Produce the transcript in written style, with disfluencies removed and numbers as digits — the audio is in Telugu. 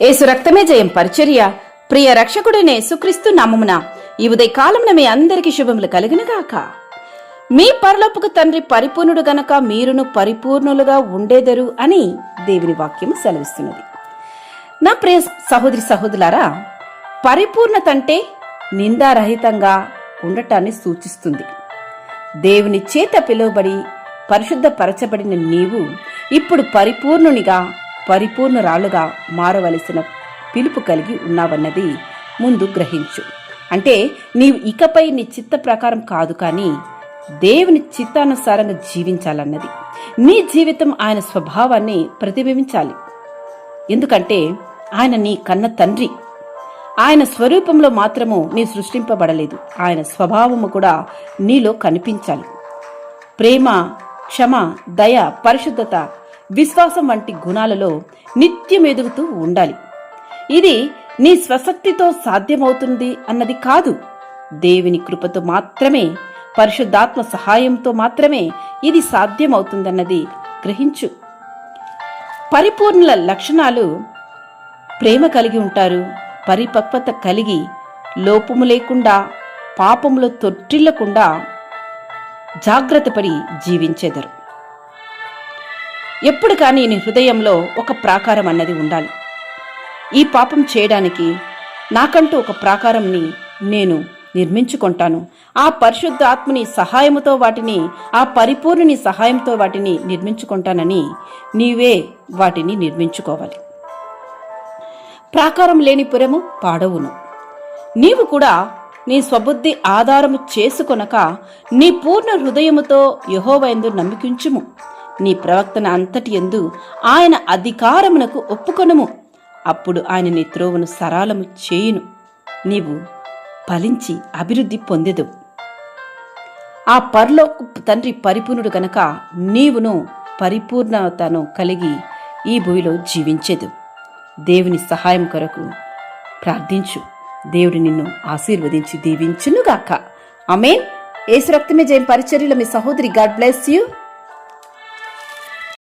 యేసు రక్తమే జయం పరిచర్య. ప్రియ రక్షకుడైన యేసుక్రీస్తు నామమున ఈ ఉదయ కాలమున మీ అందరికీ శుభములు కలుగునుగాక. మీ పరలోకపు తండ్రి పరిపూర్ణుడు గనక మీరును పరిపూర్ణులుగా ఉండేదరు అని దేవుని వాక్యము సెలవిస్తున్నది. నా ప్రియ సహోదరి సహోదరులారా, పరిపూర్ణత అంటే నిందారహితంగా ఉండటాన్ని సూచిస్తుంది. దేవుని చేత పిలువబడి పరిశుద్ధపరచబడిన నీవు ఇప్పుడు పరిపూర్ణునిగా పరిపూర్ణురాలుగా మారవలసిన పిలుపు కలిగి ఉన్నావన్నది ముందు గ్రహించు. అంటే నీవు ఇకపై నీ చిత్త ప్రకారం కాదు, కానీ దేవుని చిత్తానుసారంగా జీవించాలన్నది. నీ జీవితం ఆయన స్వభావాన్ని ప్రతిబింబించాలి. ఎందుకంటే ఆయన నీ కన్న తండ్రి. ఆయన స్వరూపంలో మాత్రము నీ సృష్టింపబడలేదు, ఆయన స్వభావము కూడా నీలో కనిపించాలి. ప్రేమ, క్షమ, దయ, పరిశుద్ధత, విశ్వాసం వంటి గుణాలలో నిత్యం ఎదుగుతూ ఉండాలి. ఇది నీ స్వశక్తితో సాధ్యమవుతుంది అన్నది కాదు. దేవుని కృపతో మాత్రమే, పరిశుద్ధాత్మ సహాయంతో మాత్రమే ఇది సాధ్యమవుతుందన్నది గ్రహించు. పరిపూర్ణుల లక్షణాలు ప్రేమ కలిగి ఉంటారు, పరిపక్వత కలిగి, లోపము లేకుండా, పాపములో తొట్టిల్లకుండా జాగ్రత్త పడి జీవించెదరు. ఎప్పుడు కానీ నీ హృదయంలో ఒక ప్రాకారం అన్నది ఉండాలి. ఈ పాపం చేయడానికి నాకంటూ ఒక ప్రాకారంని నేను నిర్మించుకుంటాను, ఆ పరిశుద్ధ ఆత్మని సహాయముతో వాటిని, ఆ పరిపూర్ణుని సహాయంతో వాటిని నిర్మించుకుంటానని నీవే వాటిని నిర్మించుకోవాలి. ప్రాకారం లేని పురము పాడవును. నీవు కూడా నీ స్వబుద్ధి ఆధారము చేసుకొనక నీ పూర్ణ హృదయముతో యెహోవాయందు నమ్మికించుము. నీ ప్రవర్తన అంతటి యందు ఆయన అధికారమునకు ఒప్పుకొనుము. అప్పుడు ఆయన నీ త్రోవను సరళము చేయును, నీవు ఫలించి అభివృద్ధి పొందెదవు. ఆ పరలోకపు తండ్రి పరిపూర్ణుడు గనక నీవును పరిపూర్ణతను కలిగి ఈ భూమిలో జీవించెదవు. దేవుని సహాయం కొరకు ప్రార్థించు. దేవుడు నిన్ను ఆశీర్వదించి దీవించునుగాక. ఆమేన్. యేసు రక్తమే జయం పరిచర్యలో మీ సహోదరి. God bless you.